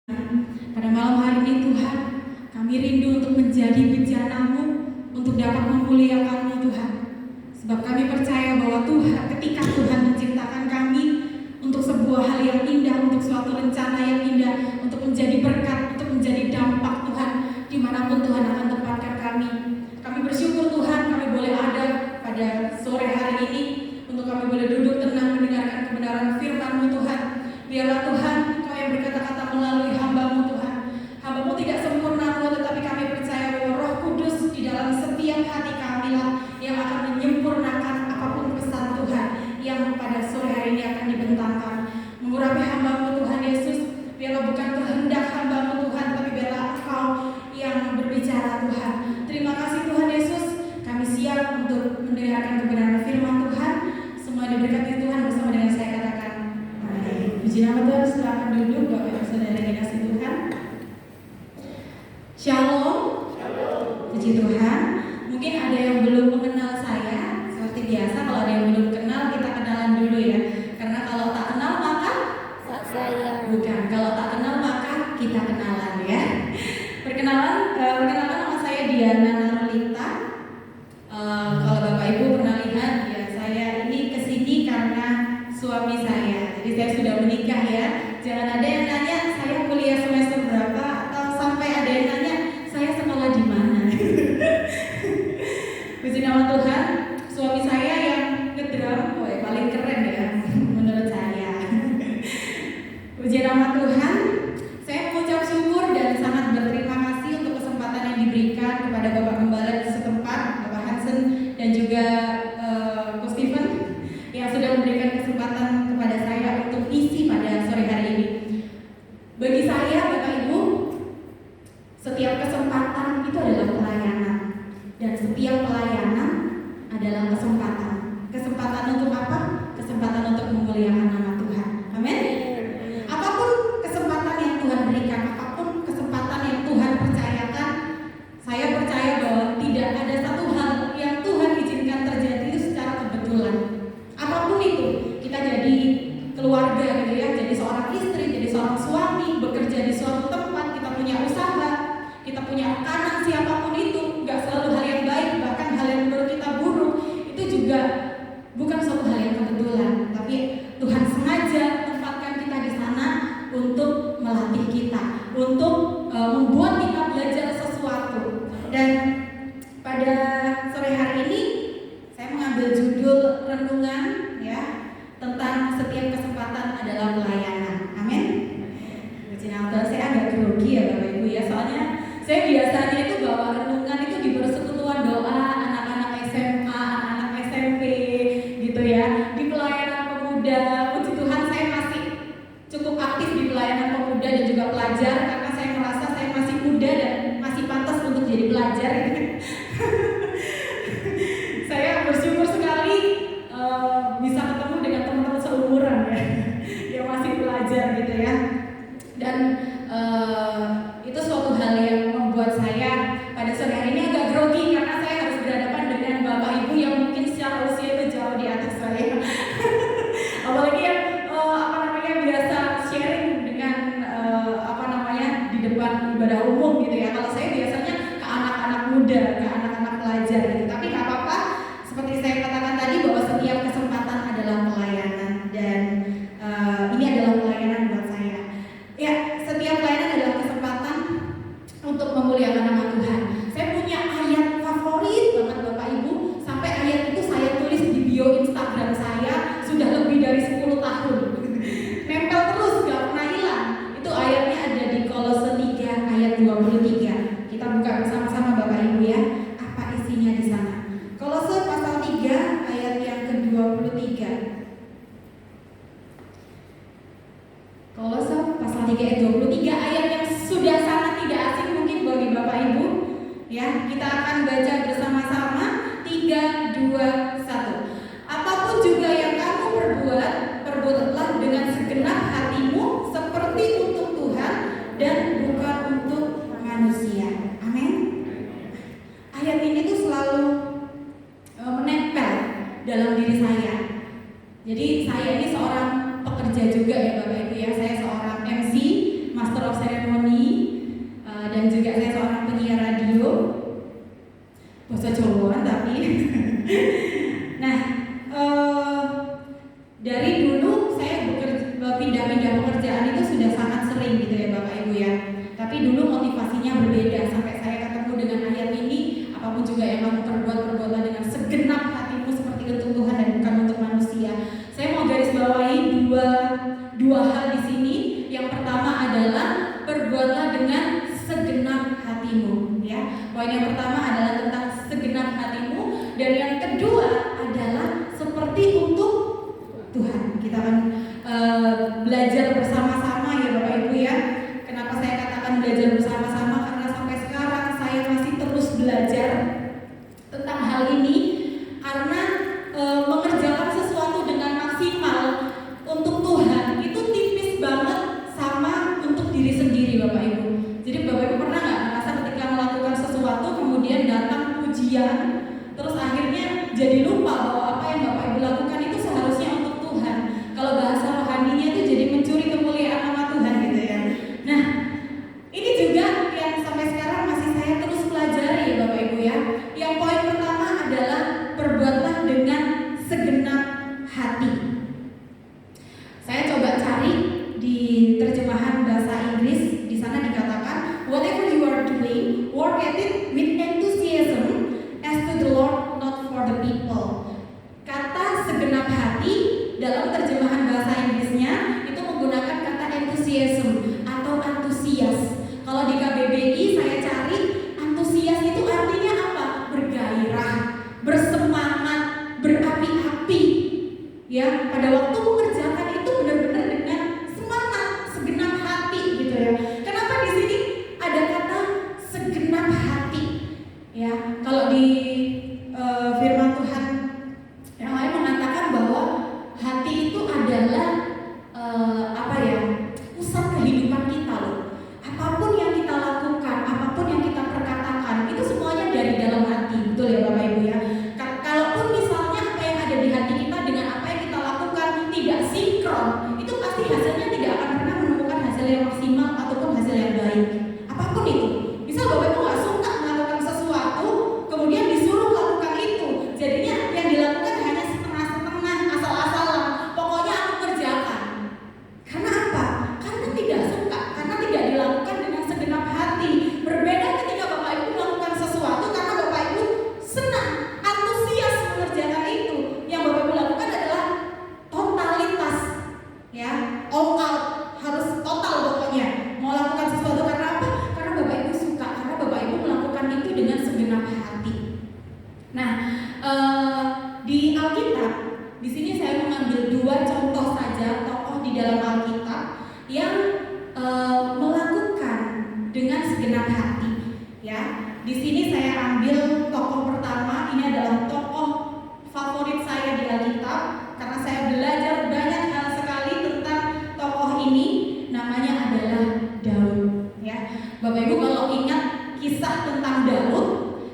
Pada malam hari ini Tuhan, kami rindu untuk menjadi bejana-Mu, untuk dapat memuliakan-Mu Tuhan. Sebab kami percaya bahwa Tuhan, ketika Tuhan menciptakan kami untuk sebuah hal yang indah, untuk suatu rencana yang indah, untuk menjadi berkat, untuk menjadi dampak Tuhan, dimanapun Tuhan akan tempatkan kami. Kami bersyukur Tuhan, kami boleh ada pada sore hari ini, untuk kami boleh duduk tenang mendengarkan kebenaran firman-Mu Tuhan. Biarlah Tuhan, Engkau yang berkata-kata melalui hamba-Mu Tuhan. Hamba-Mu tidak sempurna Tuhan, tetapi kami percaya bahwa Roh Kudus di dalam setiap hati kami lah yang akan menyempurnakan apapun pesan Tuhan yang pada sore hari ini akan dibentangkan. Mengurapi hamba-Mu Tuhan Yesus, biarlah bukan kehendak hamba-Mu Tuhan, tapi biarlah Engkau yang berbicara Tuhan. Terima kasih Tuhan Yesus, kami siap untuk mendengarkan kebenaran firman Tuhan. Semua diberkati Tuhan bersama dengan saya katakan. Puji nama Tuhan, silakan duduk Bapak Ibu Saudara dikasih Tuhan. Shalom. Puji Tuhan. Mungkin ada yang belum mengenal saya. Seperti biasa kalau ada yang belum kenal kita kenalan dulu ya. Karena kalau tak kenal maka saya. Bukan, kalau tak kenal maka kita kenalan ya. Perkenalkan nama saya Diana Narlita. Kalau Bapak Ibu pernah lihat ya, saya ini kesini karena suami saya. Jadi saya sudah menikah ya. Jangan ada yang nanya saya kuliah semester berapa, atau sampai ada yang nanya saya sekolah di mana. Puji nama Tuhan, suami saya yang ngedrum, paling keren ya menurut saya. Puji nama Tuhan, saya mengucap syukur dan sangat berterima kasih untuk kesempatan yang diberikan kepada Bapak Gembala di setempat, Bapak Hansen dan juga Coach Stephen yang sudah memberikan kesempatan kepada saya untuk isi pada sore hari ini. Bagi saya, Bapak Ibu, setiap kesempatan itu adalah pelayanan, dan setiap pelayanan adalah kesempatan. Kesempatan untuk apa? Kesempatan untuk memuliakan nama Tuhan. Amin. Apapun kesempatan yang Tuhan berikan, apapun kesempatan yang Tuhan percayakan, saya percaya bahwa tidak ada satu hal yang Tuhan izinkan terjadi itu secara kebetulan. Apapun itu, kita jadi keluarga gitu ya, jadi seorang istri, jadi seorang suami, bekerja di suatu tempat, kita punya usaha, kita punya kanan siapapun itu, nggak selalu hal yang baik, bahkan hal yang menurut kita buruk, itu juga bukan suatu hal yang kebetulan, tapi Tuhan sengaja tempatkan kita di sana untuk melatih kita, untuk membuat kita belajar sesuatu. Dan pada sore hari ini saya mengambil judul renungan ya, tentang setiap kesempatan adalah pelayanan. Amin. Puji nama Tuhan, saya agak grogi ya Bapak Ibu ya, soalnya saya biasanya itu bawa renungan itu di persekutuan doa anak-anak SMA, anak-anak SMP gitu ya, di pelayanan pemuda. Puji Tuhan saya masih cukup aktif di pelayanan pemuda dan juga pelajar, karena saya merasa saya masih muda dan masih pantas untuk jadi pelajar. Saya bersyukur sekali bisa ketemu dengan teman-teman seumuran ya, yang masih belajar gitu ya. Dan itu suatu hal yang membuat saya pada sore hari ini agak grogi, karena saya harus berhadapan dengan Bapak Ibu yang mungkin secara usia itu jauh di atas saya. Apalagi yang biasa sharing dengan di depan ibadah umum gitu ya. Kalau saya biasanya ke anak-anak muda, ke anak-anak pelajar gitu. Tapi nggak apa-apa. Seperti saya katakan tadi bahwa setiap kesempatan adalah pelayanan, dan ini adalah pelayanan buat saya. Ya, setiap pelayanan adalah kesempatan untuk memuliakan nama Tuhan. Saya punya ayat favorit banget Bapak Ibu, sampai ayat itu saya tulis di bio Instagram saya sudah lebih dari 10 tahun. Nempel terus, gak pernah hilang. Itu ayatnya ada di Kolose 3 ayat 23. Kita buka bersama-sama Bapak Ibu ya. ya. Tapi dulu motivasinya berbeda, sampai saya ketemu dengan ayat ini, apapun juga yang kamu perbuat dengan segenap hatimu seperti untuk Tuhan dan bukan untuk manusia. Saya mau garis bawahi dua hal di sini. Yang pertama adalah perbuatlah dengan segenap hatimu, ya. Poin yang pertama adalah tentang segenap hatimu, dan yang kedua adalah seperti untuk Tuhan. Kita akan belajar bersama-sama ya Bapak Ibu ya. Kenapa saya katakan belajar bersama-sama? Karena sampai sekarang saya masih terus belajar tentang hal ini, karena mengerjakan sesuatu dengan maksimal untuk Tuhan itu tipis banget sama untuk diri sendiri Bapak Ibu. Jadi Bapak Ibu pernah nggak merasa ketika melakukan sesuatu kemudian datang pujian, terus akhirnya jadi lupa bahwa apa yang Bapak Ibu lakukan itu seharusnya untuk Tuhan. Kalau bahasa rohaninya itu jadi mencuri kemuliaan nama Tuhan gitu ya. Nah, ini juga yang sampai sekarang masih saya terus pelajari ya Bapak Ibu ya. Yang poin pertama adalah berbuatlah dengan segenap hati. Saya coba cari di terjemahan bahasa Inggris, di sana dikatakan whatever you are doing, work at it with enthusiasm as to the Lord, not for the people. Kata segenap hati dalam terjemahan bahasa Inggrisnya itu menggunakan kata enthusiasm atau antusias. Kalau di KBBI saya cari antusias itu artinya apa? Bergairah, bersemangat, berapi-api. Ya, pada waktu mengerjakan itu benar-benar dengan semangat, segenap hati gitu ya. Kenapa di sini ada kata segenap hati? Ya, kalau di firman Tuhan yang lain mengatakan bahwa hati itu adalah pusat kehidupan kita loh. Apapun yang kita lakukan, apapun yang kita perkatakan, itu semuanya dari dalam hati, betul ya Bapak Ibu ya. Kalaupun misalnya apa yang ada di hati kita dengan apa yang kita lakukan tidak sinkron, itu pasti hasilnya tidak akan pernah menemukan hasil yang maksimal ataupun hasil yang baik. Apapun itu, misal Bapak Ibu nggak suka melakukan sesuatu, kemudian disuruh lakukan itu, jadinya yang dilakukan hanya setengah-setengah, asal-asalan. Pokoknya aku kerjakan. Karena apa? Karena tidak suka, karena tidak dilakukan dengan segenap hati. Berbeda ketika Bapak Ibu melakukan sesuatu karena Bapak Ibu senang, antusias mengerjakan itu. Yang Bapak Ibu lakukan adalah totalitas, ya, all out, harus total pokoknya. Mau lakukan sesuatu karena apa? Karena Bapak Ibu suka, karena Bapak Ibu melakukan itu dengan segenap hati. Nah, di Alkitab, di sini saya mengambil dua contoh saja tokoh di dalam Alkitab yang melakukan dengan segenap hati. Ya, di sini saya ambil tokoh pertama. Ini adalah tokoh favorit saya di Alkitab karena saya belajar banyak hal sekali tentang tokoh ini. Namanya adalah Daud. Ya, Bapak Ibu kalau ingat kisah tentang Daud,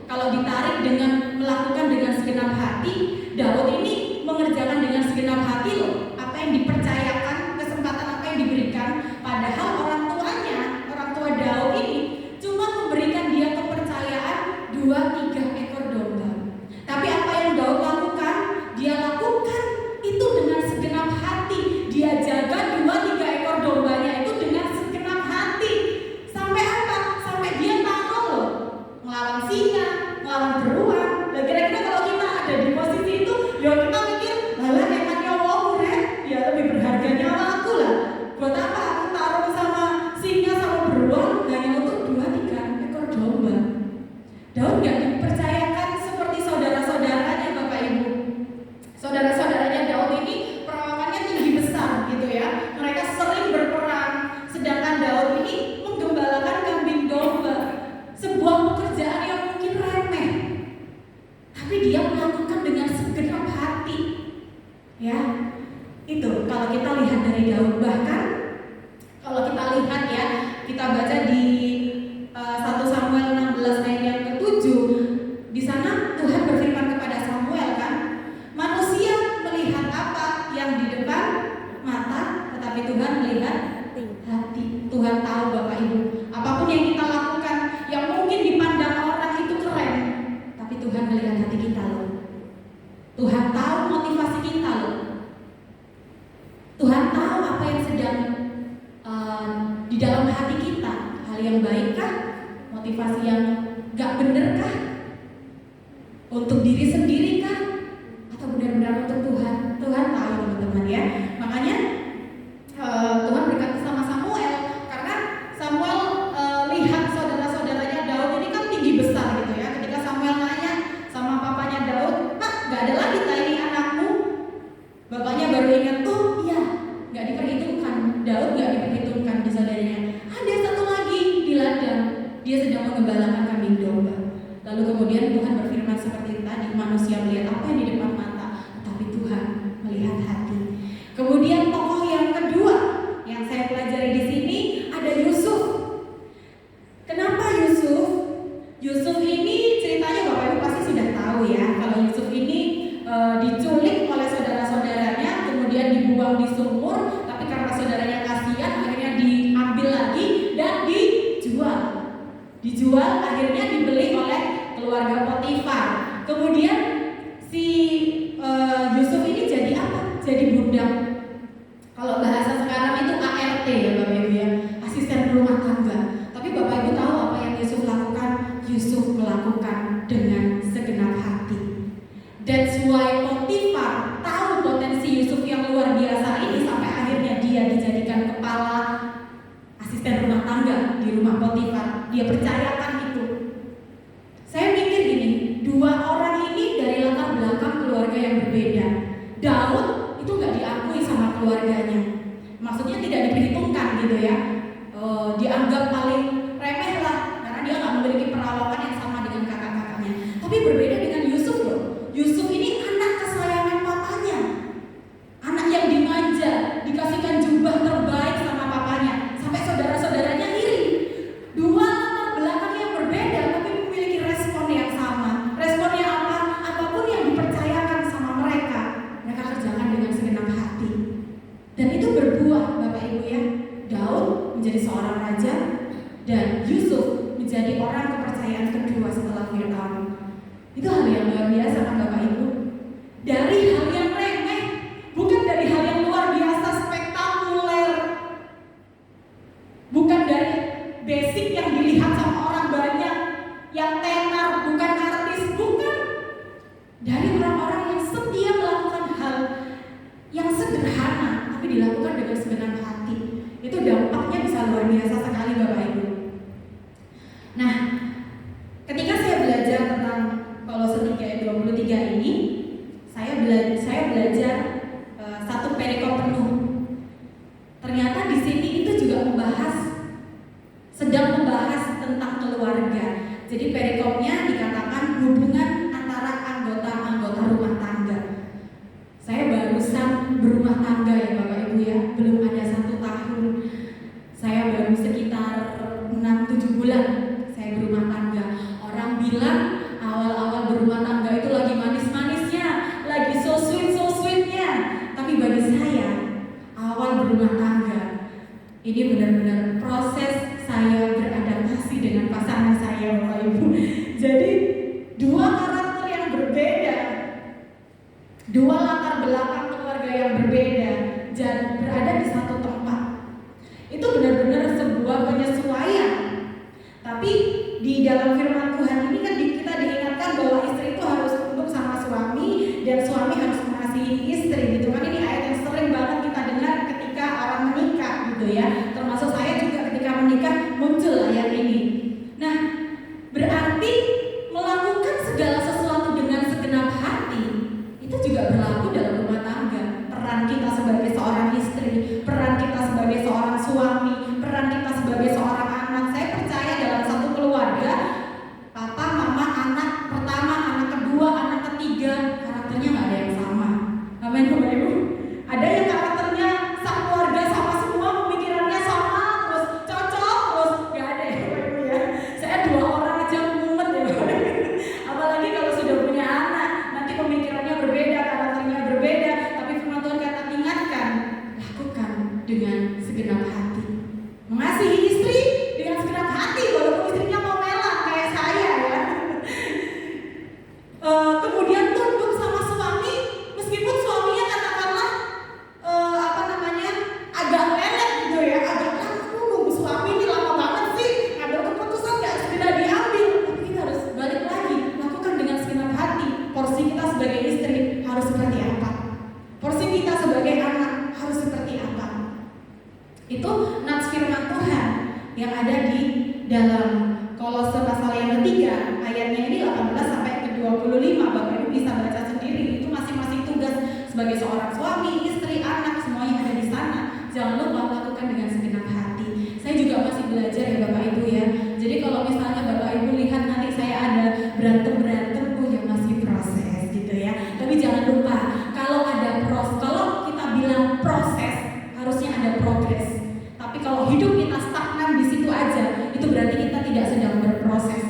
kalau ditarik dengan melakukan dengan segenap hati, Daud ini mengerjakan dengan segenap hati loh apa yang dipercayakan, kesempatan apa yang diberikan. Padahal orang tua Daud ini cuma memberikan dia kepercayaan 2-3 ekor domba. Tapi apa yang Daud lakukan? Dia lakukan itu dengan segenap hati. Dia jaga 2-3 ekor dombanya itu dengan segenap hati. Sampai apa? Sampai dia tahu loh melawan singa, melawan beruang. Nah, kira-kira kalau kita ada di posisi itu, ya kita mikir, malah enak nyawaku ya lebih berharga nyawa aku lah. Buat apa aku taruh sama singa sama beruang hanya untuk 2-3 ekor domba? Daud gak dipercayakan seperti saudara-saudaranya Bapak Ibu. Saudara-saudaranya Daud ini perawakannya tinggi besar gitu ya. Mereka sering berperang, sedangkan Daud ini menggembalakan kambing domba. Sebuah pekerjaan yang mungkin remeh, tapi dia melakukan dengan segenap hati. Ya, itu kalau kita lihat dari Daud. Bahkan kalau kita lihat ya, kita baca di 1 Samuel 16 ayat yang ke-7. Di sana Tuhan berfirman kepada Samuel kan, manusia melihat apa yang di depan mata, tetapi Tuhan melihat hati. Tuhan tahu Bapak Ibu, apapun yang kita lakukan yang mungkin dipandang orang itu keren, tapi Tuhan melihat hati kita loh. Tuhan tahu motivasi kita loh. Tuhan tahu apa yang sedang di dalam hati kita. yang baik kah? Motivasi yang gak bener kah? Untuk diri sendiri kah? Atau benar-benar untuk Tuhan? Tuhan tahu teman-teman ya. Makanya Tuhan berkata sama Samuel, karena Samuel lihat saudara-saudaranya Daud ini kan tinggi besar gitu ya. Ketika Samuel nanya sama papanya Daud, "Pak, gak ada lagi tadi anakmu?" Bapaknya baru ingat, "Oh iya, gak diperhitungkan. Daud gak diperhitungkan di saudaranya. Ada satu lagi di ladang, dia sedang mengembalakan kambing domba." Lalu kemudian Tuhan berfirman seperti tadi, manusia melihat apa yang di depan mata, tetapi Tuhan melihat hati. Kemudian tokoh yang kedua yang saya pelajari di sini ada Yusuf. Kenapa Yusuf? Yusuf ini ceritanya Bapak Ibu pasti sudah tahu ya. Kalau Yusuf ini diculik oleh saudara-saudaranya, kemudian dibuang di sumur, tapi karena saudaranya kasihan, akhirnya diambil lagi dan dijual, akhirnya dibeli oleh keluarga Potifar. Kemudian si Yusuf ini jadi apa? Jadi budak. Kalau bahasa sekarang itu ART ya Bapak Ibu ya, asisten rumah tangga. Tapi Bapak Ibu tahu apa yang Yusuf lakukan? Yusuf melakukan dengan segenap hati. That's why Potifar tahu potensi Yusuf yang luar biasa ini, sampai akhirnya dia dijadikan kepala asisten rumah tangga di rumah Potifar. Dia percayakan itu. Saya mikir gini, dua orang ini dari latar belakang keluarga yang berbeda. Daud itu nggak diakui sama keluarganya, maksudnya tidak diperhitungkan gitu ya. Dianggap paling remeh lah karena dia nggak memiliki perawakan yang sama dengan kakak-kakaknya. Tapi berbeda dengan Yusuf loh. Yusuf ini anak kesayangan papanya, anak yang dimanja, dikasihkan jubah terbaik sama papanya, sampai saudara-saudaranya iri. Dua latar belakang yang berbeda tapi memiliki respon yang sama. Responnya apa? Apapun yang dipercayakan sama mereka kerjakan dengan segenap hati. Dan itu berbuah Bapak Ibu ya. Daud menjadi seorang raja dan Yusuf menjadi orang kepercayaan kedua setelah Fir'aun. Itu hal yang luar biasa kan Bapak Ibu. Dari hal yang remeh, bukan dari hal yang luar biasa spektakuler, bukan dari basic yang dilihat sama orang banyak, yang tenar, bukan artis, bukan. Dari orang-orang yang setia melakukan hal yang sederhana tapi dilakukan dengan segenap hati. Itu dampaknya bisa luar biasa sekali Bapak Ibu. Nah, ketika saya belajar tentang Kolose 3 ayat 23 ini, saya belajar satu perikop penuh. Ternyata di sini itu juga sedang membahas tentang keluarga. Jadi perikopnya dikatakan hubungan antara anggota-anggota rumah tangga. Saya barusan berumah tangga ya Bapak Ibu ya, belum ada 1 tahun. Saya baru sekitar 6-7 bulan saya berumah tangga. Orang bilang awal-awal berumah tangga itu lagi manis-manisnya, lagi so sweet-nya. Tapi bagi saya, awal berumah tangga ini benar-benar proses saya beradaptasi dengan pasangan saya Bapak Ibu. Jadi dua karakter dalam Kolose pasal yang ketiga, ayatnya ini 18 sampai ke 25. Bapak Ibu bisa baca sendiri. Itu masing-masing tugas sebagai seorang suami, istri, anak, semuanya ada di sana. Jangan lupa lakukan dengan segenap hati. Saya juga masih belajar ya Bapak Ibu ya. Jadi kalau misalnya Bapak Ibu lihat nanti saya ada berantem ya masih proses gitu ya. Tapi jangan lupa kalau kita bilang proses, harusnya ada progres. Tapi kalau hidup kita stagnan di situ aja, itu berarti kita tidak sedang berproses.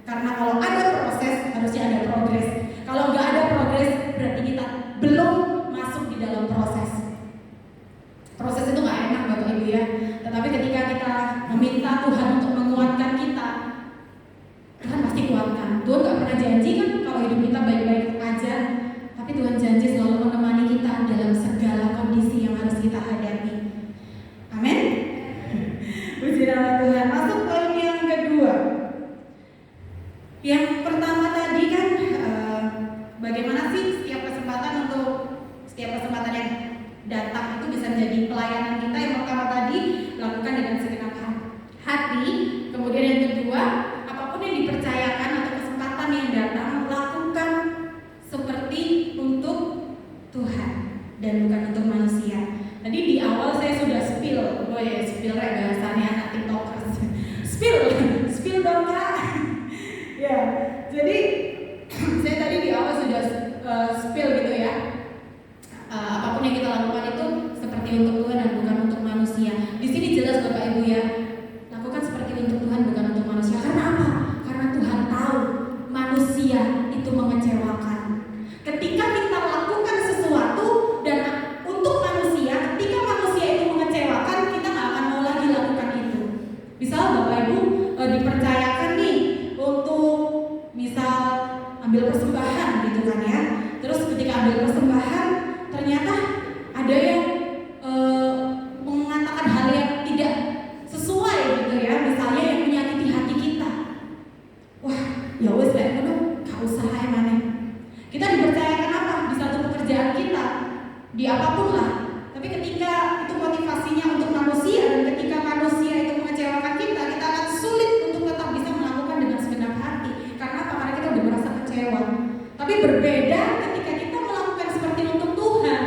Karena kalau ada proses, harusnya ada progres. Kalau nggak ada progres, berarti kita belum masuk di dalam proses. Proses itu nggak enak Bapak Ibu ya. Tetapi ketika kita meminta Tuhan untuk menguatkan kita, Tuhan pasti kuatkan. Tuhan nggak pernah janji kan kalau hidup kita baik-baik aja. Tapi Tuhan janji selalu menemani kita dalam segala kondisi yang harus kita hadapi. Amin. Puji nama Tuhan. Masuk poin yang kedua. Yang pertama tadi kan bagaimana sih setiap kesempatan yang datang itu bisa menjadi pelayanan kita. Yang pertama tadi, lakukan dengan segenap hati. Kemudian yang kedua, apapun yang dipercayakan atau kesempatan yang datang, lakukan seperti untuk Tuhan dan bukan untuk manusia. Tadi di awal saya sudah spill bahasanya anak tiktokers. Spill dong Kak. Ya, jadi saya tadi di awal sudah spill gitu ya. Apapun yang kita lakukan itu seperti untuk Tuhan dan bukan untuk manusia. Di sini jelas Bapak Ibu ya, lakukan seperti untuk Tuhan bukan untuk manusia. Karena apa? Karena Tuhan tahu manusia itu mengecewakan. Ketika kita lakukan sesuatu dan untuk manusia, ketika manusia itu mengecewakan, kita nggak akan mau lagi lakukan itu. Misal Bapak Ibu dipercayakan nih untuk misal ambil persembahan gitu kan ya. Terus ketika ambil persembahan ternyata ada yang mengatakan hal yang tidak sesuai gitu ya, misalnya yang menyakiti hati kita. Wah, ya wes kayak ngono, gak usah emane. Kita dipercayakan apa? Di satu pekerjaan kita, di apapun lah. Tapi ketika itu motivasinya untuk manusia dan ketika manusia itu mengecewakan kita akan sulit untuk tetap bisa melakukan dengan segenap hati. Karena apa? Karena kita udah merasa kecewa. Tapi berbeda ketika kita melakukan seperti untuk Tuhan.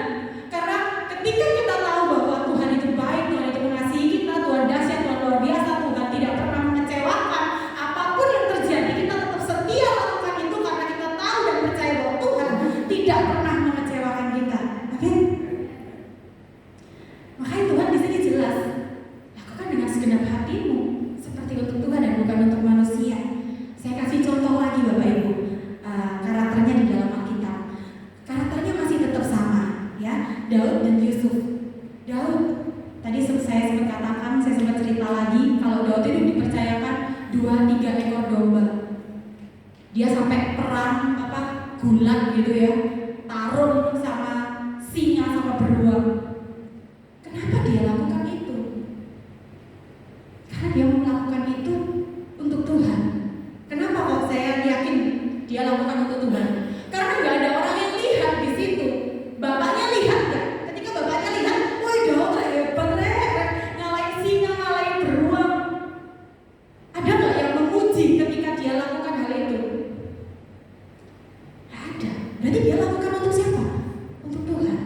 Karena ketika kita tahu bahwa Tuhan itu baik, Tuhan itu mengasihi kita, Tuhan dahsyat, Tuhan luar biasa, Tuhan tidak pernah mengecewakan. Apapun yang terjadi kita tetap setia melakukan itu karena kita tahu dan percaya bahwa Tuhan tidak pernah mengecewakan kita. Amin. Makanya Tuhan di sini jelas, lakukan dengan segenap hatimu seperti untuk Tuhan dan bukan untuk manusia. Saya kasih contoh lagi Bapak Ibu. Karakternya di dalam Alkitab. Karakternya masih tetap sama, ya. Daud dan Yusuf. Daud, tadi saya sempat katakan, saya sempat cerita lagi kalau Daud itu dipercayakan 2-3 ekor domba. Dia sampai perang gulat gitu ya, tarung sama singa sama beruang. Kenapa dia lakukan itu? Karena dia melakukan itu untuk Tuhan. Kenapa kok saya yakin dia lakukan untuk Tuhan? Karena nggak ada orang yang lihat di situ. Bapaknya lihat nggak? Ketika bapaknya lihat, wah Daud hebat ngalahin singa, ngalahin beruang. Ada nggak yang memuji ketika dia lakukan hal itu? Ada. Berarti dia lakukan untuk siapa? Untuk Tuhan.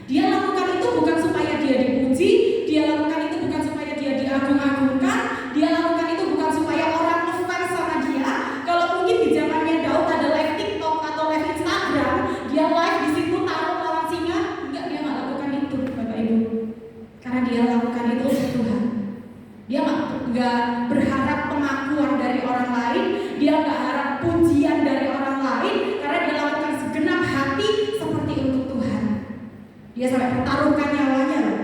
Dia lakukan itu bukan supaya dia dipuji, dia lakukan itu bukan supaya dia diagung-agungkan, dia lakukan itu bukan supaya orang ngefans sama dia. Kalau mungkin di zamannya Daud ada live TikTok atau live Instagram, dia live di situ taruh lawan singa, enggak, dia nggak lakukan itu Bapak Ibu. Karena dia lakukan itu untuk Tuhan. Dia nggak berharap pengakuan dari orang lain, dia nggak harap pujian dari orang lain, karena dia lakukan segenap hati seperti untuk Tuhan. Dia sampai pertaruhkan nyawanya loh.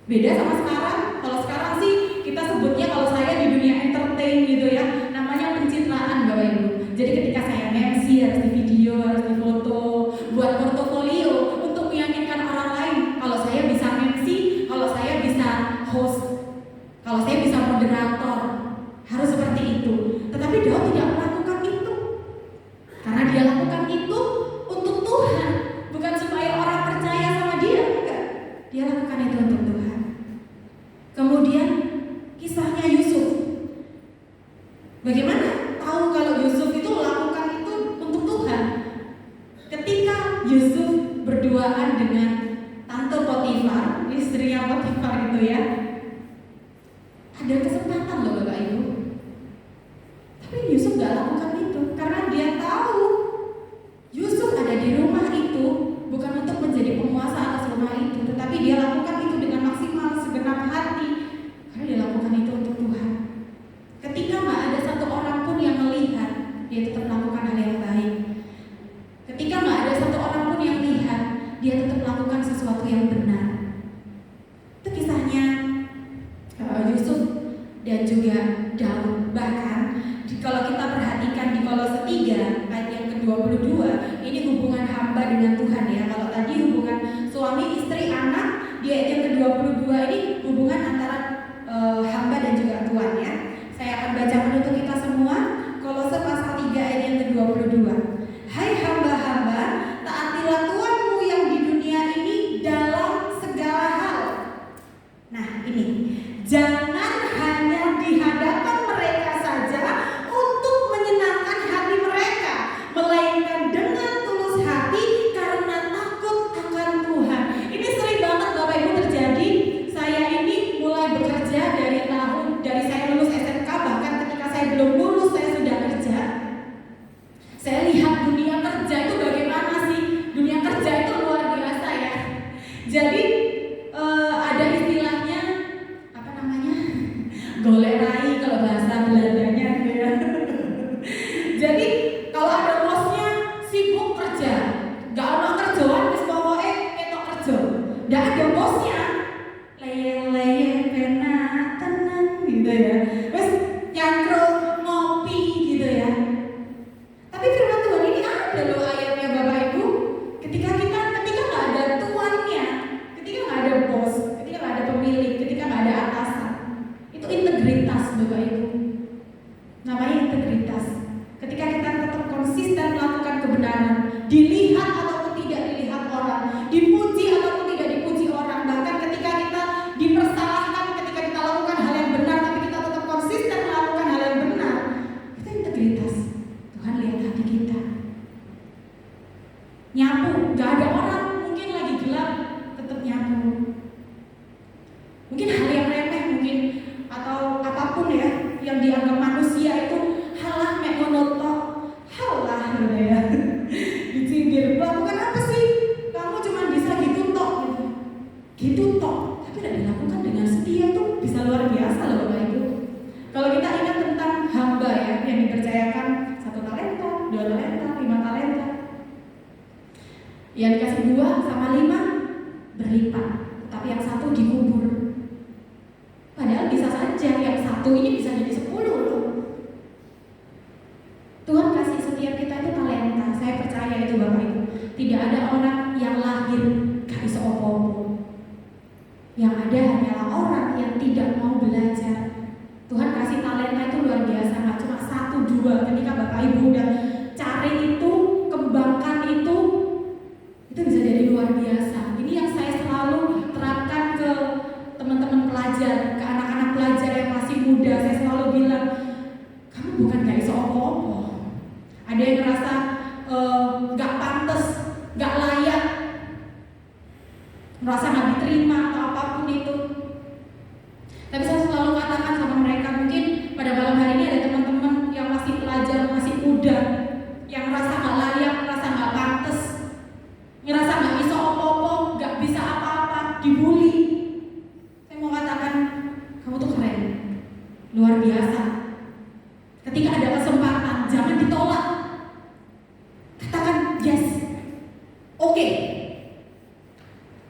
Beda sama sekarang. Kalau sekarang sih kita sebutnya, kalau saya di dunia entertain gitu ya, namanya pencitraan Bapak Ibu. Jadi ketika saya MC harus di video, harus di foto, buat portofolio untuk meyakinkan orang lain kalau saya bisa MC, kalau saya bisa host, kalau saya bisa moderator, harus seperti itu. Tetapi Daud tidak melakukan itu. Karena dia lakukan itu untuk Tuhan, bukan supaya orang percaya sama dia, enggak. Dia lakukan itu untuk Tuhan. Kemudian kisahnya Yusuf. Bagaimana tahu kalau Yusuf itu lakukan itu untuk Tuhan? Ketika Yusuf berduaan dengan Tante Potifar, istrinya Potifar itu ya, ada kesempatan loh Bapak Ibu. Tapi Yusuf gak lakukan itu karena dia tahu Yusuf ada di rumah itu bukan untuk menjadi penguasa atas rumah itu, tetapi dia lakukan itu dengan maksimal segenap hati karena dia lakukan itu untuk Tuhan. Ketika gak ada satu orang pun yang melihat, dia tetap melakukan hal yang baik. Ketika gak ada satu orang pun yang lihat, dia tetap melakukan sesuatu yang benar. Itu kisahnya Yusuf dan juga Daud. Bahkan kalau kita perhatikan di Kolose 3 ayat yang ke-22, ini hubungan hamba dengan Tuhan ya. Kalau tadi hubungan suami, istri, anak, di ayat yang ke-22 ini hubungan antara hamba dan juga Tuhan ya. Saya akan bacakan untuk kita semua Kolose pasal 3 ayat yang ke-22. Hai hamba-hamba, taatilah Tuhanmu yang di dunia ini dalam segala hal. Nah ini, jangan hanya di hadapan mereka saja untuk menyenangkan hati mereka, melainkan dengan tulus hati karena takut akan Tuhan. Ini sering banget Bapak Ibu terjadi. Saya ini mulai bekerja dari saya lulus SMK, bahkan ketika saya belum lulus saya sudah kerja. Saya lihat dunia kerja itu bagaimana sih? Dunia kerja itu luar biasa ya. Jadi ada istilahnya apa namanya? Golerai kalau bahasa Belandanya ya. Jadi kalau ada bosnya sibuk kerja, gak ada kerjaan wis pokoke ketok kerja. Ndak ada bosnya leye-leye penak tenan gitu ya. Wis nyangkruk ngopi gitu ya. Tapi firman Tuhan ini ada loh ayatnya Bapak Ibu. Ketika nggak ada tuannya, ketika nggak ada bos, ketika nggak ada pemilik, ketika nggak ada atasan, itu integritas Bapak Ibu. Namanya integritas. Ketika kita tetap konsisten melakukan kebenaran, dilihat ataupun tidak dilihat orang, dipuji ataupun tidak dipuji orang, bahkan ketika kita dipersalahkan, ketika kita lakukan hal yang benar, tapi kita tetap konsisten melakukan hal yang benar, itu integritas. Tuhan lihat hati kita. Nyapu, gak ada orang, mungkin lagi gelap, tetap nyapu. Mungkin hal yang remeh mungkin, atau apapun ya, yang dianggap manusia itu halah mek ngono tok, halah gitu ya. Disindir, melakukan apa sih? Kamu cuma bisa gitu tok gitu. Gitu tok, tapi tidak dilakukan dengan setia tuh bisa luar biasa loh Bapak Ibu. Kalau kita ingat tentang hamba ya, yang dipercayakan 1 talenta, 2 talenta, 5 talenta, yang dikasih 2 sama 5 berlipat, tapi yang 1 dikubur. Padahal bisa saja yang 1 ini bisa jadi 10 loh. Tuhan kasih setiap kita itu talenta. Saya percaya itu Bapak Ibu. Tidak ada orang yang lahir gak bisa opo-opo. Yang ada hanyalah orang yang tidak mau belajar. Tuhan kasih talenta itu luar biasa, gak cuma 1, 2. Ketika Bapak Ibu udah cari itu, kembangkan itu bisa jadi luar biasa. Ini yang saya selalu terapkan ke teman-teman pelajar, ke anak-anak pelajar yang masih muda. Saya selalu bilang, kamu bukan gak iso opo-opo. Ada yang ngerasa gak pantas, gak layak, merasa gak diterima atau apapun itu. Tapi saya selalu katakan sama mereka, mungkin pada malam hari ini ada teman-teman yang masih pelajar, masih muda, yang merasa gak layak, merasa gak pantas, ngerasa gak bisa opo-opo, gak bisa apa-apa, dibully. Saya mau katakan, kamu tuh keren, luar biasa. Ketika ada kesempatan, jangan ditolak. Katakan yes, oke.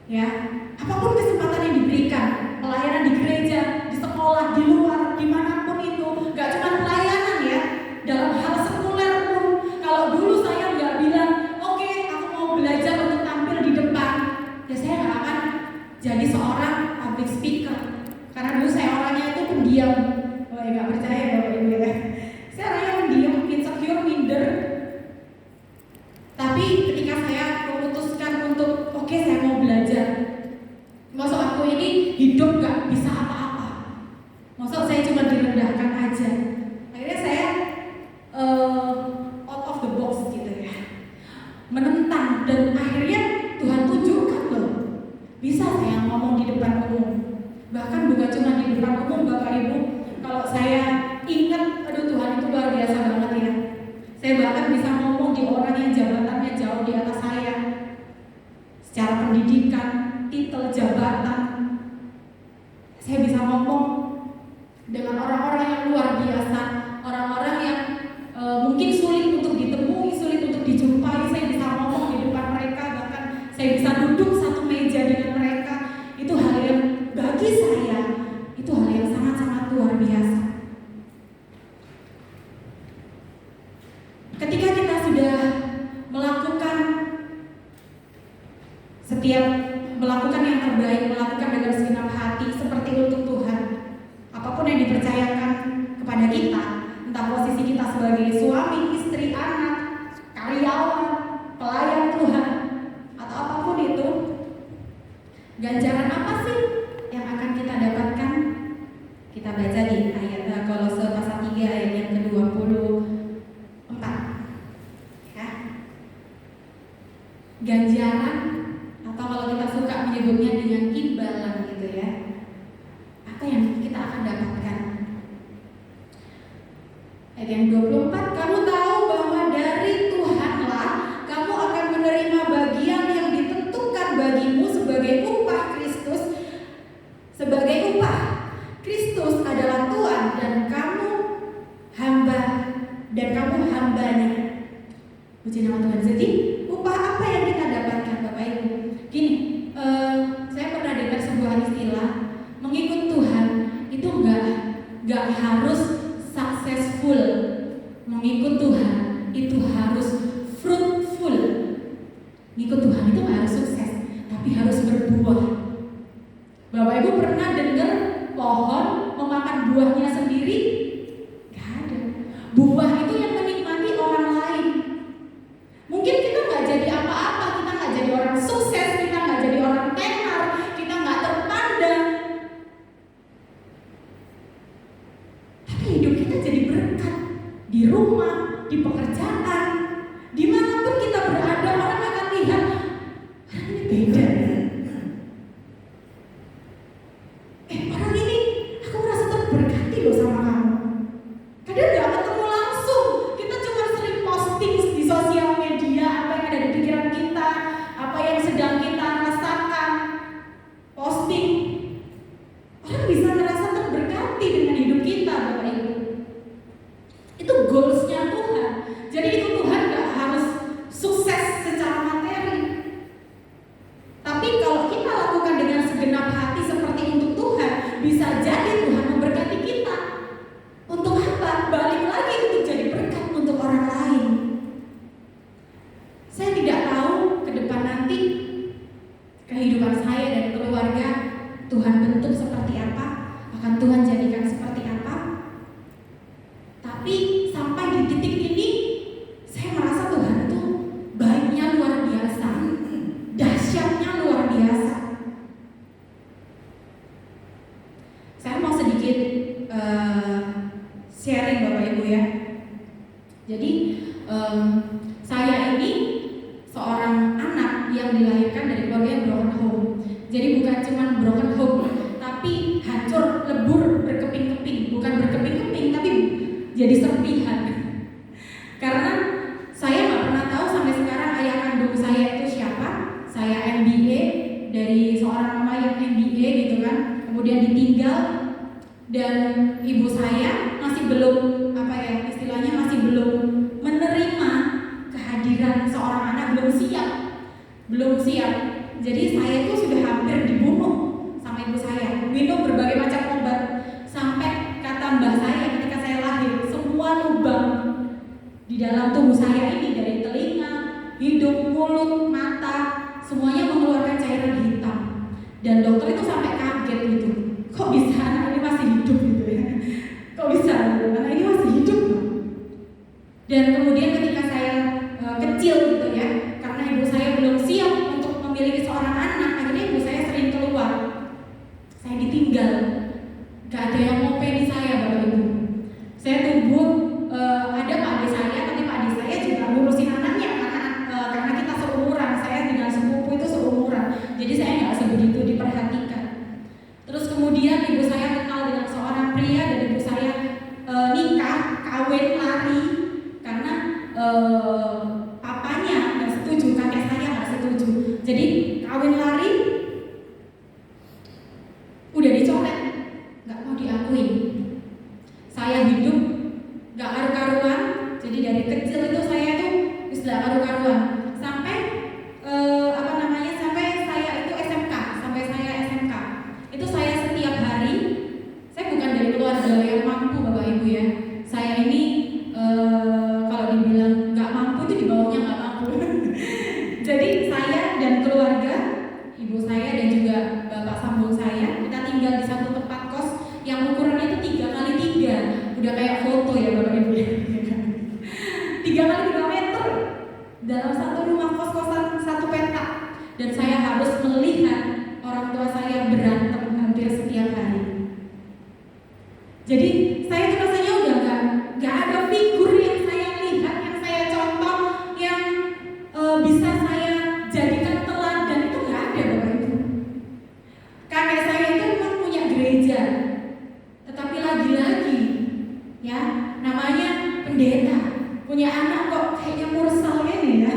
Ya, apapun kesempatan yang diberikan, pelayanan di gereja, di sekolah, di luar, dimanapun itu, gak cuma pelayanan ya, dalam hal sekuler pun. Kalau dulu saya nggak bilang, oke, aku mau belajar untuk tampil di depan, ya saya nggak akan jadi seorang public speaker. Karena dulu saya orangnya itu pendiam. Oh ya, nggak percaya Bapak Ibu ya. Saya orangnya pendiam, insecure, minder. Tapi ketika saya memutuskan untuk, oke, saya mau belajar. Maksud aku ini hidup gak bisa apa-apa. Maksud saya cuma direndahkan aja. Akhirnya saya bahkan bisa ngomong di orang yang jabatannya jauh di atas saya. Secara pendidikan, titel, jabatan, saya bisa ngomong dengan orang-orang yang luar biasa, orang-orang yang mungkin sulit untuk ditemui, sulit untuk dijumpai. Saya bisa ngomong di depan mereka, bahkan saya bisa duduk satu meja dengan mereka. Itu hal yang bagi saya, itu hal yang sangat-sangat luar biasa. Ketika kita sudah melakukan yang terbaik, melakukan dengan segenap hati seperti untuk Tuhan, apapun yang dipercayakan kepada kita, entah posisi kita sebagai suami, istri, anak, karyawan, pelayan Tuhan, atau apapun itu, ganjaran apa sih yang akan kita dapatkan? Kita baca di ayat Kolose pasal 3 ayat yang ke-24 ya. Ganjaran, atau kalau kita suka menyebutnya dengan imbalan gitu ya, apa yang kita akan dapatkan? Ayat yang 24, kamu tahu bahwa dari Tuhanlah kamu akan menerima bagian yang ditentukan bagimu sebagai upah Kristus. Sebagai upah Kristus adalah Tuhan dan kamu hambanya. Puji nama Tuhan. Jadi upah apa yang kita dapatkan Bapak Ibu? Gini, saya pernah dengar sebuah istilah, mengikut Tuhan itu nggak harus successful. Mengikut Tuhan itu harus fruitful. Mengikut Tuhan itu nggak harus sukses, tapi harus berbuah. Bapak Ibu pernah dengar pohon memakan buahnya sendiri? Gak ada. Buah itu yang menikmati orang lain. Mungkin kita nggak jadi apa-apa, kita nggak jadi orang sukses, kita nggak jadi orang tenar, kita nggak terpandang, tapi hidup kita jadi berkat di rumah, di pekerjaan, dimanapun kita berada, orang akan lihat ini beda. Orang ini aku merasa terberkati loh sama kamu. Kadang nggak ketemu langsung, kita cuma sering posting di sosial media apa yang ada di pikiran kita, apa yang sedang kita rasakan, posting. Orang bisa merasa terberkati dengan hidup kita, Bapak Ibu. Itu goalsnya Tuhan. Jadi ikut Tuhan nggak harus sukses secara materi, tapi kalau kita lakukan dengan segenap hati seperti untuk Tuhan, bisa jadi Tuhan memberkati kita. Untuk apa? Balik lagi untuk jadi berkat untuk orang lain. Saya tidak tahu ke depan nanti kehidupan saya dan keluarga Tuhan bentuk seperti apa, akan Tuhan jadikan seperti apa. Tapi sampai di titik ini, saya merasa Tuhan itu baiknya luar biasa, dahsyatnya luar biasa. Saya mau sedikit sharing Bapak Ibu ya. Jadi saya ini seorang anak yang dilahirkan dari keluarga yang broken home. Jadi bukan cuma broken home, tapi hancur, lebur, berkeping-keping. Bukan berkeping-keping, tapi jadi serpihan. Karena saya nggak pernah tahu sampai sekarang ayah kandung saya itu siapa. Saya MBA dari seorang mama yang MBA gitu kan, kemudian ditinggal, dan ibu saya masih belum istilahnya masih belum menerima kehadiran seorang anak, belum siap. Jadi saya itu sudah hampir dibunuh sama ibu saya, minum berbagai macam obat, sampai kata mbah saya ketika saya lahir, semua lubang di dalam tubuh saya ini dari telinga, hidung, mulut, mata, semuanya mengeluarkan cairan hitam. Dan dokter itu sampai kaget gitu, kok bisa anak ini masih hidup gitu ya, kok bisa anak ini masih hidup loh. Dan kemudian ketika saya kecil gitu ya, karena ibu saya belum siap untuk memiliki seorang anak, akhirnya ibu saya sering keluar, saya ditinggal, gak ada yang mau pedi saya Bapak Ibu. Saya tumbuh, ada Pak Ade saya, tapi Pak Ade saya juga ngurusin anaknya karena kita seumuran, saya dengan sepupu itu seumuran, jadi saya nggak sebegitu diperhatikan. Terus kemudian ibu saya kenal dengan seorang pria hidup nggak karu-karuan. Jadi dari kecil itu saya tuh nggak karu-karuan sampai sampai saya itu SMK, itu saya setiap hari, saya bukan dari keluarga yang mampu Bapak Ibu ya. Saya ini kalau dibilang nggak mampu itu di bawahnya nggak mampu. Jadi saya dan keluarga, ibu saya dan juga bapak sambung saya, kita tinggal di satu tempat kos yang ukurannya itu 3x3, udah kayak foto ya Bapak Ibu ya. 3x3 meter dalam satu rumah kos-kosan satu petak, dan saya harus melihat orang tua saya berantem hampir setiap hari. Jadi saya tuh rasanya udah nggak ada figur yang saya lihat, yang saya contoh, yang bisa saya jadikan teladan, itu nggak ada Bapak Ibu. Kakek saya itu memang punya gereja, tetapi lagi-lagi ya namanya pendeta, punya anak kok kayaknya mursal ini ya.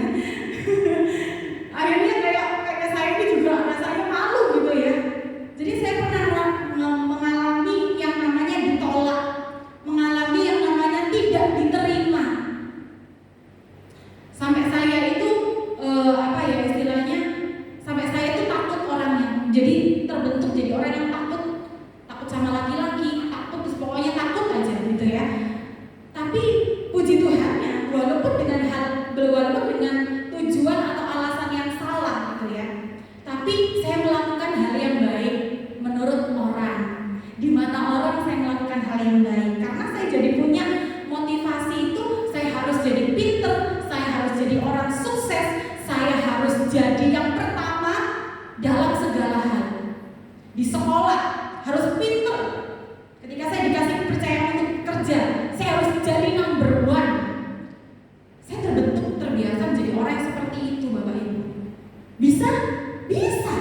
Akhirnya kayak saya ini juga rasanya malu gitu ya. Jadi saya pernah mengalami yang namanya ditolak, mengalami yang namanya tidak diterima. Sampai saya itu sampai saya itu takut orangnya. Jadi terbentuk jadi orang yang takut sama laki-laki, takut, terus pokoknya takut aja gitu ya. Tapi puji Tuhannya, walaupun dengan tujuan atau alasan yang salah gitu ya, tapi saya melakukan hal yang baik menurut orang. Di mata orang saya melakukan hal yang baik karena saya jadi punya motivasi itu. Saya harus jadi pinter, saya harus jadi orang sukses, saya harus jadi yang pertama dalam segala hal. Di sekolah harus pinter. Ketika saya dikasih kepercayaan untuk kerja, saya harus jadi number one. Saya terbiasa menjadi orang yang seperti itu Bapak Ibu. Bisa? Bisa.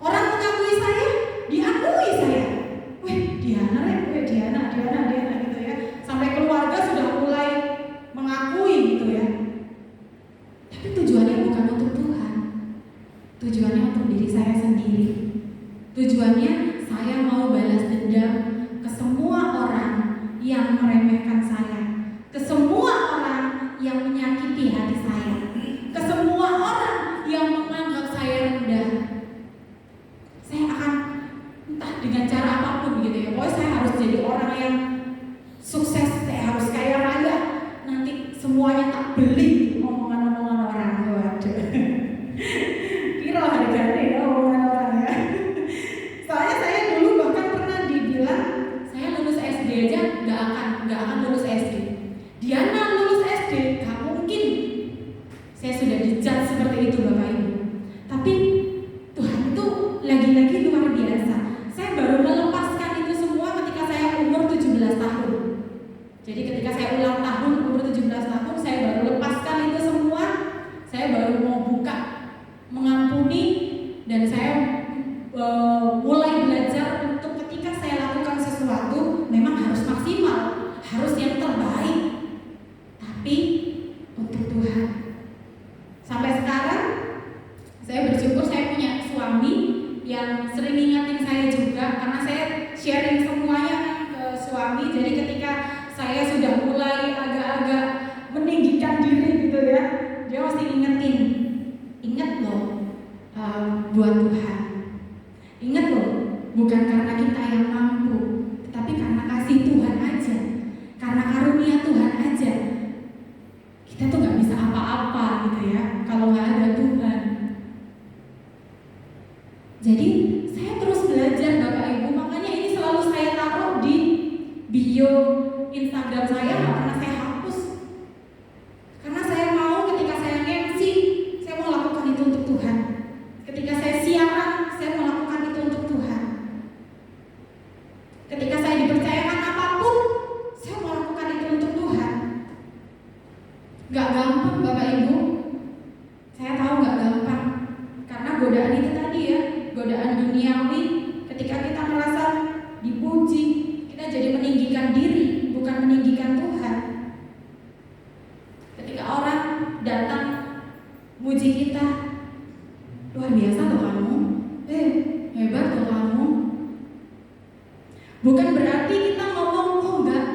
Orang mengakui saya, diakui saya. Diana gitu ya. Sampai keluarga sudah mulai mengakui gitu ya. Tapi tujuannya bukan untuk Tuhan. Tujuannya untuk diri saya sendiri. Tujuannya saya mau balas dendam ke semua orang yang meremehkan saya, ke semua orang yang menyakiti hati saya, ke semua orang yang menganggap saya rendah. Saya akan entah dengan cara apapun gitu ya. Pokoknya saya harus jadi orang yang sukses, saya harus kaya raya. Nanti semuanya tak beli omongan-omongan orang. Waduh. Kira harganya ya omongan orang ya. Soalnya saya dulu bahkan pernah dibilang saya lulus SD aja nggak akan lulus SD. Diana lulus SD nggak mungkin. Saya sudah dijudge seperti itu Bapak Ibu. Tapi Tuhan itu lagi-lagi luar biasa. Saya baru melepaskan itu semua ketika saya umur 17 tahun. Jadi ketika saya ulang tahun umur 17 tahun, saya baru lepaskan itu semua. Saya baru mau buka, mengampuni, dan saya mulai belajar untuk ketika saya lakukan sesuatu memang harus maksimal, harus yang terbaik, tapi untuk Tuhan. Sampai sekarang saya bersyukur saya punya suami yang sering ingatin saya juga, karena saya sharing semuanya ke suami. Jadi ketika saya sudah mulai agak-agak meninggikan diri gitu ya, dia mesti ingetin, ingat loh buat Tuhan. Ingat loh, bukan karena kita yang mampu, tapi karena kasih Tuhan aja, karena karunia Tuhan aja. Kita tuh gak bisa apa-apa gitu ya kalau gak ada Tuhan. Jadi saya terus belajar Bapak Ibu, makanya ini selalu saya taruh di bio Instagram saya, gak pernah saya hapus. Karena saya mau ketika saya MC, saya mau lakukan itu untuk Tuhan. Ketika saya siaran, saya mau lakukan itu untuk Tuhan. Ketika saya dipercayakan apapun, saya mau lakukan itu untuk Tuhan. Gak gampang Bapak Ibu. Saya tahu gak gampang, karena godaan itu tadi ya, godaan duniawi. Ketika kita merasa dipuji, kita jadi meninggikan diri, bukan meninggikan Tuhan. Ketika orang datang muji kita, luar biasa loh kamu, hebat loh kamu. Bukan berarti kita ngomong, oh enggak,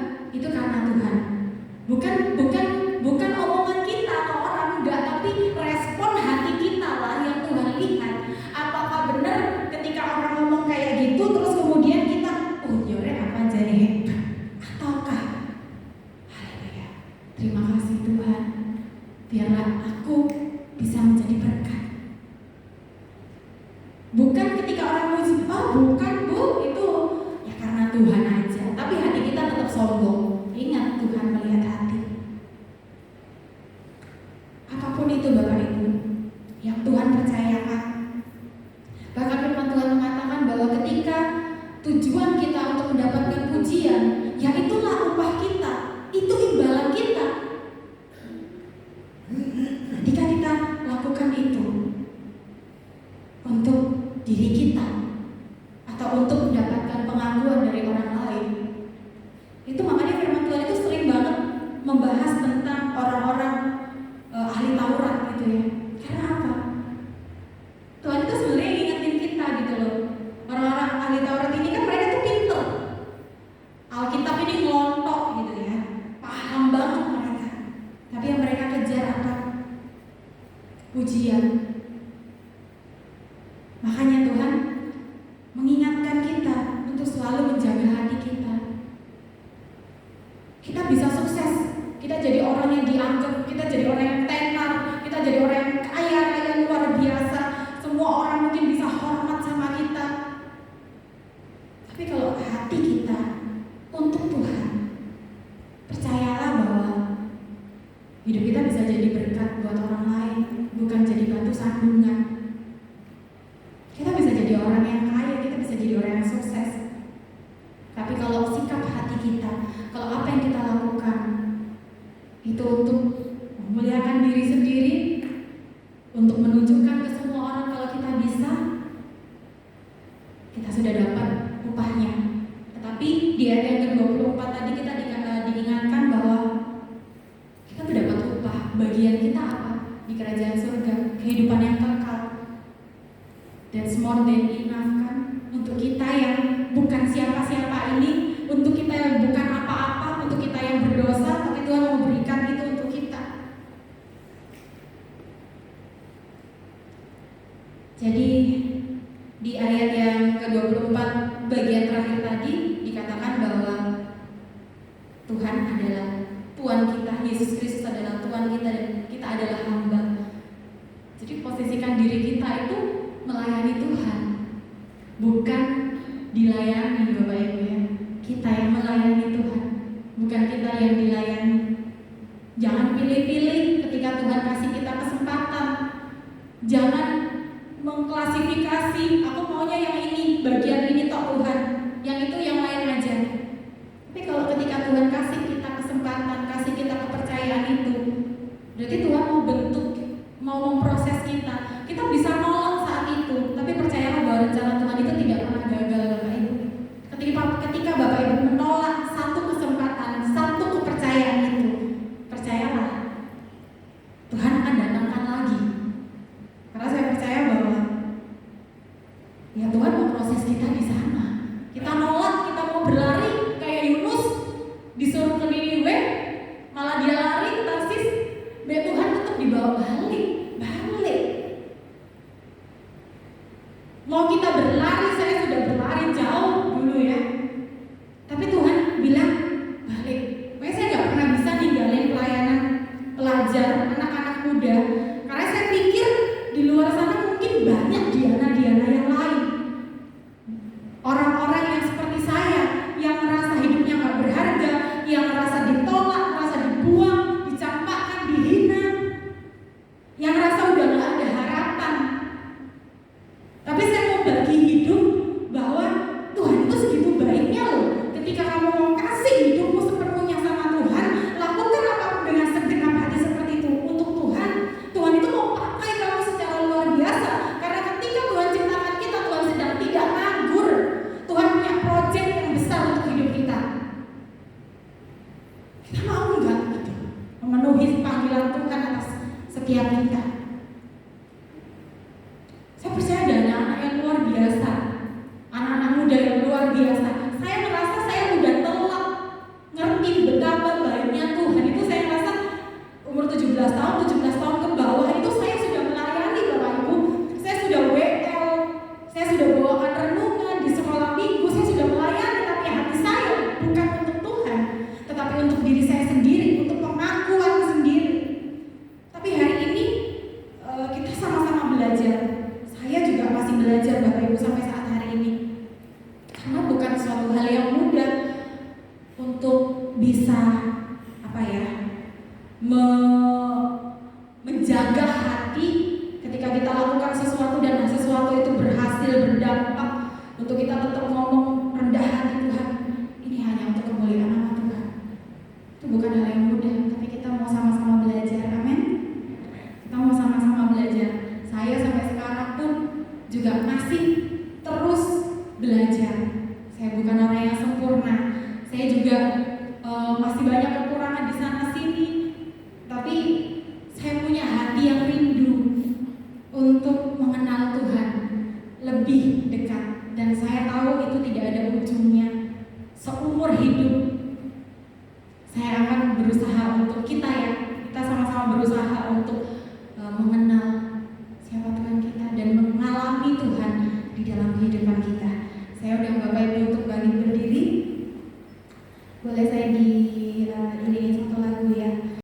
membahas tentang orang-orang ahli Taurat gitu ya. Karena apa? Tuhan itu sebenarnya ngingetin kita gitu loh. Orang-orang ahli Taurat ini kan mereka tuh pinter. Alkitab ini ngelontok gitu ya. Paham banget mereka. Tapi yang mereka kejar apa? Pujian. Makanya Tuhan mengingatkan kita untuk selalu menjaga hati kita. Kita bisa sukses, kita jadi orang yang dianggap, kita jadi orang yang tenar, kita jadi orang yang kaya luar biasa. Semua orang mungkin bisa hormat sama kita. Tapi kalau hati kita untuk Tuhan, percayalah bahwa hidup kita bisa jadi berkat buat orang lain, bukan jadi batu sandungan. Kita bisa jadi orang yang kaya, kita bisa jadi orang yang sukses. Tapi kalau sikap hati kita, kalau apa yang kita lakukan itu untuk memuliakan diri sendiri, untuk menunjukkan ke semua orang kalau kita bisa, kita sudah dapat upahnya. Tetapi di ayat yang ke-24 tadi kita diingatkan bahwa kita mendapat upah. Bagian kita apa? Di kerajaan surga, kehidupan yang kekal. That's more than enough kan? Untuk kita yang bukan siapa-siapa ini, untuk kita yang bukan apa-apa, untuk kita yang berdosa, tapi Tuhan mau berikan itu untuk kita. Jadi di ayat yang ke-24 bagian terakhir tadi dikatakan bahwa Tuhan adalah Tuhan kita, Yesus Kristus adalah Tuhan kita, dan kita adalah hamba. Jadi posisikan diri kita itu melayani Tuhan, bukan dilayani Bapak Ibu ya. Kita yang melayani Tuhan, bukan kita yang dilayani. Jangan pilih-pilih ketika Tuhan kasih kita kesempatan. Jangan mengklasifikasi, aku maunya yang ini, bagian ini toh Tuhan, yang itu yang lain aja. Tapi kalau ketika Tuhan kasih kita kesempatan, kasih kita kepercayaan itu, berarti Tuhan mau bentuk, mau memproses kita. Kita bisa nolak saat itu, tapi percayalah bahwa rencana Tuhan itu tidak pernah gagal Bapak Ibu. Ketika Bapak Ibu menolak satu kesempatan, satu kepercayaan itu, percayalah Tuhan akan datangkan lagi. Karena saya percaya bahwa ya Tuhan mau proses kita di sana. Kita nolak, kita mau berlari kayak Yunus disuruh ke Niniwe, malah dia lari ke Tarsis. Tuhan tetap dibawa balik. Mau kita berlari, saya sudah berlari jauh dulu ya. Tapi Tuhan bilang balik. Makanya saya nggak pernah bisa ninggalin pelayanan pelajar, anak-anak muda. Karena saya pikir di luar sana mungkin banyak Diana-Diana yang lain. Orang-orang yang seperti saya, yang merasa hidupnya nggak berharga, yang merasa ditolak, merasa dibuang, dicampakkan, dihina, yang merasa udah nggak ada harapan. Tapi saya mau bagi hidup bahwa Tuhan itu segitu baiknya loh. Ketika kamu mau kasih hidupmu sepenuhnya sama Tuhan, lakukan apapun dengan segenap hati seperti itu untuk Tuhan. Tuhan itu mau pakai kamu secara luar biasa. Karena ketika Tuhan ciptakan kita, Tuhan sedang tidak nganggur. Tuhan punya proyek yang besar untuk hidup kita. Kita mau nggak gitu memenuhi panggilan Tuhan atas setiap kita? Saya percaya ada anak-anak yang luar biasa, anak-anak muda yang luar biasa. Saya merasa saya udah telat ngerti betapa baiknya Tuhan itu. Saya merasa umur 17 tahun ke bawah itu saya sudah melayani Bapak Ibu. Saya sudah WL, saya sudah bawakan renungan di sekolah minggu, saya sudah melayani. Tapi hati saya bukan untuk Tuhan, tetapi untuk diri saya sendiri, untuk pengakuan sendiri. Tapi hari ini kita sama-sama belajar. Saya juga masih belajar Bapak Ibu sampai saat hari ini. Karena bukan suatu hal yang mudah untuk bisa menjaga hati ketika kita lakukan sesuatu dan sesuatu itu berhasil, berdampak, untuk kita tetap ngomong rendah hati, Tuhan ini hanya untuk kemuliaan nama Tuhan. Itu bukan hal yang mudah, tapi kita mau sama-sama belajar. Amin. Kita mau sama-sama belajar. Saya sampai sekarang pun juga masih terus belajar. Saya bukan orang yang sempurna. Saya juga masih banyak kekurangan di sana sini. yang akan berusaha untuk kita ya, kita sama-sama berusaha untuk mengenal